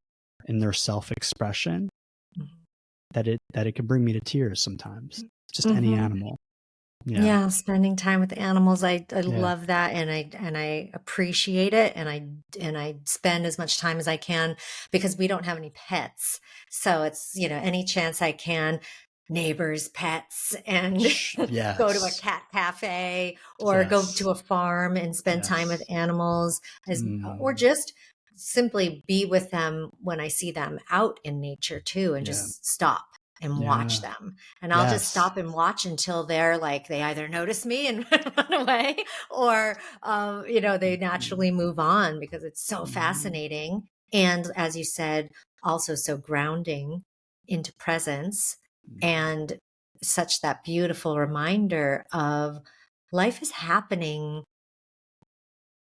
in their self-expression that it can bring me to tears sometimes. Just any Hmm. animal. Yeah. Yeah, spending time with animals. I Yeah. love that, and I appreciate it, and I spend as much time as I can because we don't have any pets. So it's, any chance I can, neighbors, pets, and go to a Yes. cat cafe or go Yes. to a farm and spend time with Yes. animals, or Mm. just simply be with them when I see them out in nature too, and Yeah. just stop and watch Yeah. them. And I'll just Yes. stop and watch until they're like, they either notice me and run away, or, they Mhm. naturally move on because it's so Mhm. fascinating. And as you said, also so grounding into presence, Mhm. and such that beautiful reminder of life is happening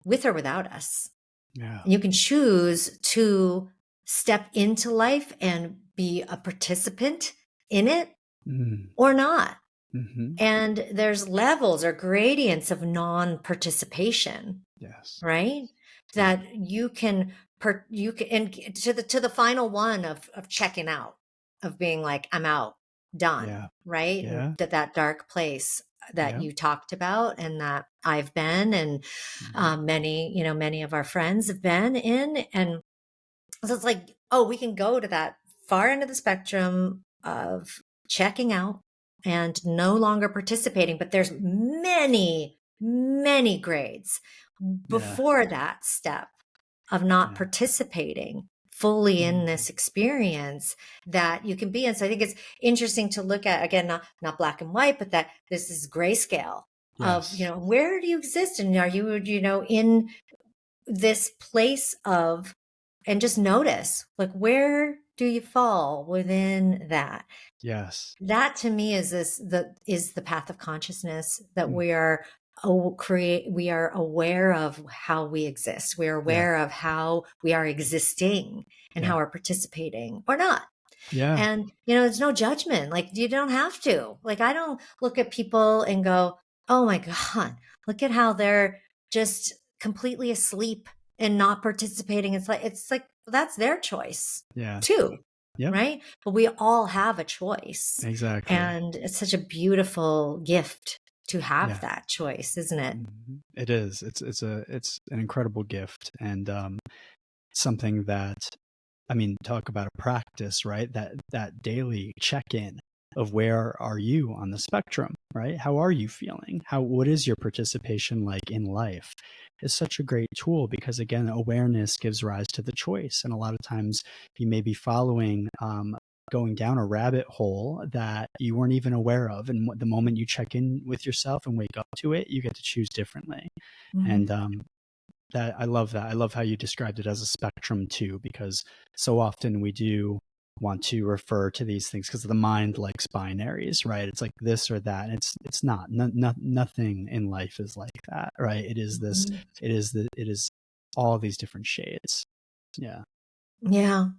with or without us. Yeah. And you can choose to step into life and be a participant in it Mm. or not. Mhm. And there's levels or gradients of non-participation, Yes. right? Yeah. That you can, and to the final one of checking out, of being like, I'm out, done, Yeah. right? And Yeah. that dark place that Yeah. you talked about, and that I've been, and Mhm. many of our friends have been in. And so it's like, oh, we can go to that far end of the spectrum of checking out and no longer participating. But there's many, many grades Yeah. before that step of not Yeah. participating fully in Mhm. this experience that you can be in. So I think it's interesting to look at, again, not black and white, but that this is grayscale of, Yes. where do you exist? And are you, in this place of, and just notice, like, where do you fall within that? Yes. That to me is the path of consciousness, that Mm. we are aware of how we exist. We're Yeah. aware of how we are existing and Yeah. how we're participating or not. Yeah. And, there's no judgment. Like, you don't have to. Like, I don't look at people and go, oh my God, look at how they're just completely asleep and not participating. It's like, that's their choice Yeah. too, Yep. right? But we all have a choice. Exactly. And it's such a beautiful gift to have Yeah. that choice, isn't it? It is. It's an incredible gift, and something that, I mean, talk about a practice, right? That daily check-in of where are you on the spectrum, right? How are you feeling? What is your participation like in life? Is such a great tool because, again, awareness gives rise to the choice, and a lot of times you may be following going down a rabbit hole that you weren't even aware of, and the moment you check in with yourself and wake up to it, you get to choose differently. And Mhm. that I love that. I love how you described it as a spectrum too, because so often we do want to refer to these things because the mind likes binaries, right? It's like this or that. And it's not. Nothing in life is like that, right? It is this. Mhm. It is all these different shades. Yeah. Yeah.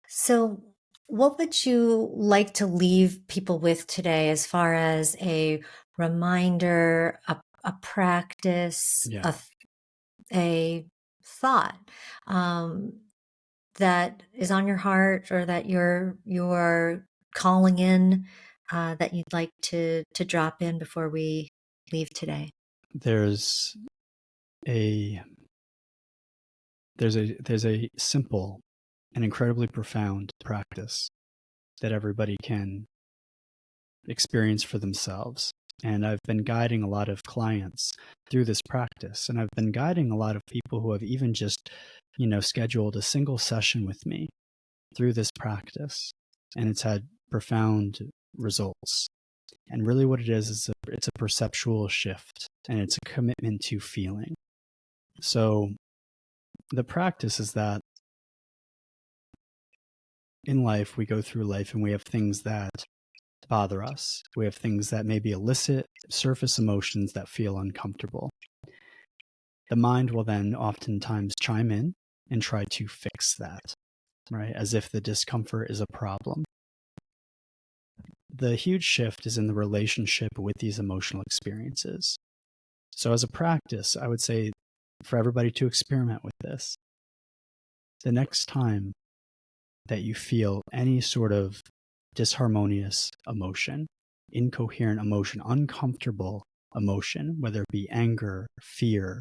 So, what would you like to leave people with today, as far as a reminder, a practice, Yeah. a thought, um, that is on your heart, or that you're calling in, that you'd like to drop in before we leave today? There's a there's a simple and incredibly profound practice that everybody can experience for themselves. And I've been guiding a lot of clients through this practice. And I've been guiding a lot of people who have even just, scheduled a single session with me through this practice. And it's had profound results. And really what it is it's a perceptual shift, and it's a commitment to feeling. So the practice is that in life, we go through life and we have things that bother us. We have things that maybe elicit surface emotions that feel uncomfortable. The mind will then oftentimes chime in and try to fix that, right? As if the discomfort is a problem. The huge shift is in the relationship with these emotional experiences. So as a practice, I would say for everybody to experiment with this. The next time that you feel any sort of disharmonious emotion, incoherent emotion, uncomfortable emotion, whether it be anger, fear,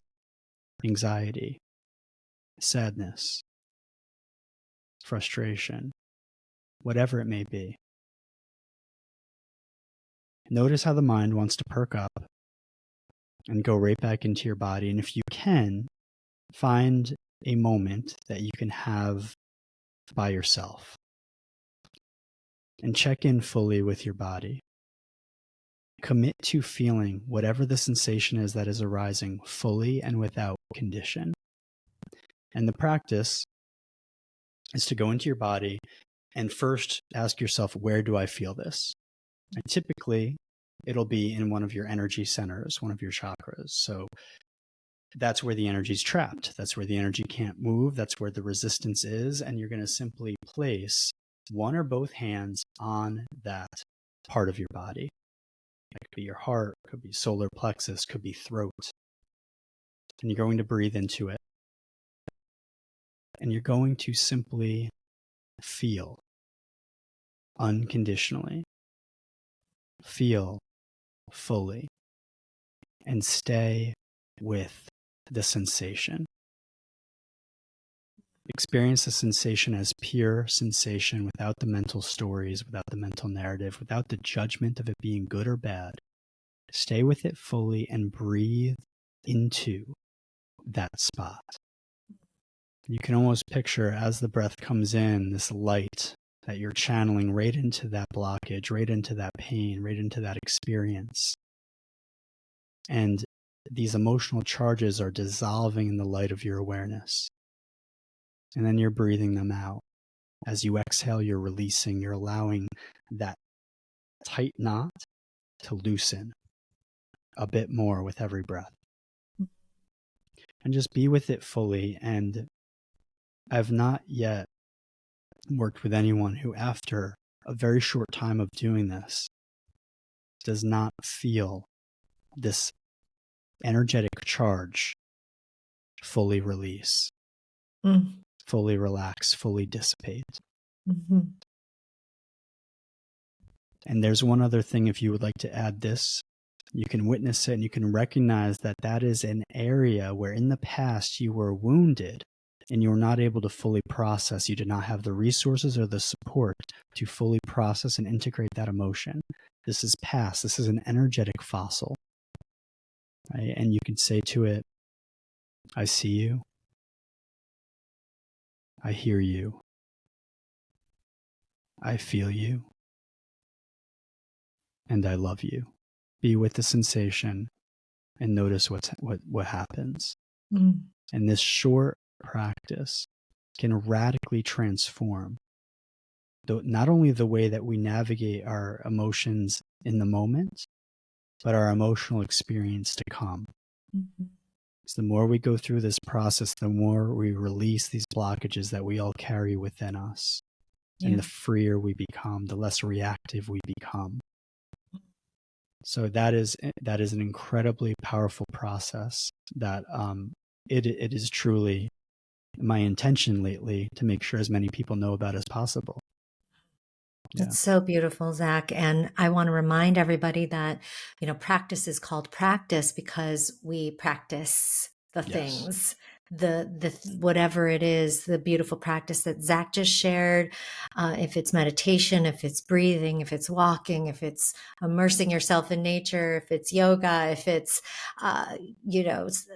anxiety, sadness, frustration, whatever it may be, notice how the mind wants to perk up and go right back into your body. And if you can, find a moment that you can have by yourself and check in fully with your body. Commit to feeling whatever the sensation is that is arising fully and without condition. And the practice is to go into your body and first ask yourself, where do I feel this? And typically, it'll be in one of your energy centers, one of your chakras. So that's where the energy is trapped. That's where the energy can't move. That's where the resistance is. And you're going to simply place one or both hands on that part of your body. It could be your heart, could be solar plexus, could be throat. And you're going to breathe into it. And you're going to simply feel unconditionally, feel fully, and stay with the sensation. Experience the sensation as pure sensation without the mental stories, without the mental narrative, without the judgment of it being good or bad. Stay with it fully and breathe into that spot. You can almost picture as the breath comes in, this light that you're channeling right into that blockage, right into that pain, right into that experience. And these emotional charges are dissolving in the light of your awareness. And then you're breathing them out. As you exhale, you're releasing, you're allowing that tight knot to loosen a bit more with every breath. And just be with it fully. And I've not yet worked with anyone who, after a very short time of doing this, does not feel this energetic charge fully release, fully relax, fully dissipate. Mm-hmm. And there's one other thing, if you would like to add this, you can witness it and you can recognize that that is an area where in the past you were wounded and you were not able to fully process. You did not have the resources or the support to fully process and integrate that emotion. This is past. This is an energetic fossil. Right? And you can say to it, I see you. I hear you. I feel you. And I love you. Be with the sensation and notice what happens. Mm. And this short practice can radically transform not only the way that we navigate our emotions in the moment, but our emotional experience to come. Mm-hmm. So the more we go through this process, the more we release these blockages that we all carry within us. Yeah. And the freer we become, the less reactive we become. So that is an incredibly powerful process that it is truly my intention lately to make sure as many people know about as possible. That's so beautiful, Zack. And I want to remind everybody that, practice is called practice because we practice the things, the whatever it is, the beautiful practice that Zack just shared. If it's meditation, if it's breathing, if it's walking, if it's immersing yourself in nature, if it's yoga, if it's,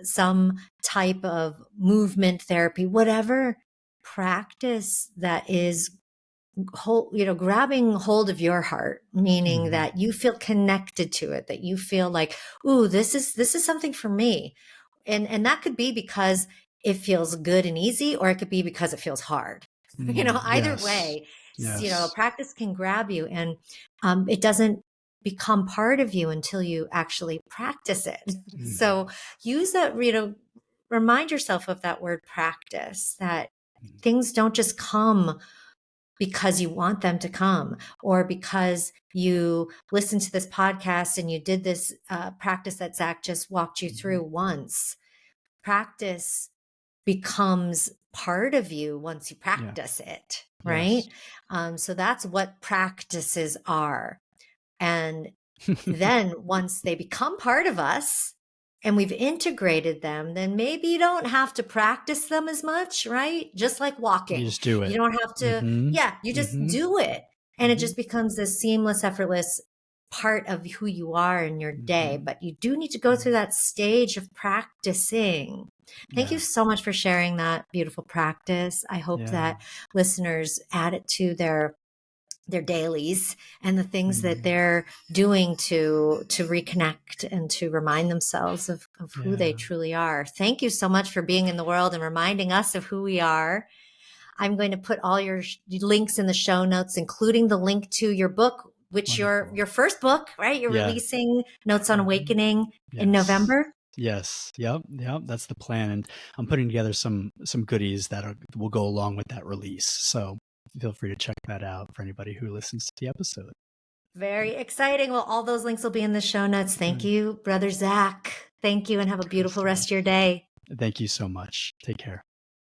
some type of movement therapy, whatever practice that is grabbing hold of your heart, meaning that you feel connected to it, that you feel like, ooh, this is something for me. And that could be because it feels good and easy, or it could be because it feels hard. Either way, Yes. practice can grab you, and it doesn't become part of you until you actually practice it. Mm. So use that, remind yourself of that word practice, that things don't just come because you want them to come, or because you listen to this podcast and you did this practice that Zack just walked you through once. Practice becomes part of you once you Yeah. practice it, right? Yes. So that's what practices are. And then once they become part of us and we've integrated them, then maybe you don't have to practice them as much, right? Just like You walking. just do You it. don't have to, Mm-hmm. yeah, you just Mm-hmm. do it. And it Mm-hmm. just becomes this seamless, effortless part of who you are in your day. Mm-hmm. But you do need to go through that stage of practicing. Thank you Yeah. so much for sharing that beautiful practice. I hope Yeah. that listeners add it to their dailies and the things that Mm. they're doing to reconnect and to remind themselves of who they Yeah. truly are. Thank you so much for being in the world and reminding us of who we are. I'm going to put all your links in the show notes, including the link to your book, which Wonderful. your first book, right? You're Yeah. releasing Notes on Mhm. Awakening in Yes. November. Yes. Yep. Yep. That's the plan. And I'm putting together some goodies that will go along with that release. So feel free to check that out for anybody who listens to the episode. Very exciting. Well, all those links will be in the show notes. Thank Right. you, Brother Zack. Thank you, and have a beautiful Krista. rest of your day. Thank you so much. Take care.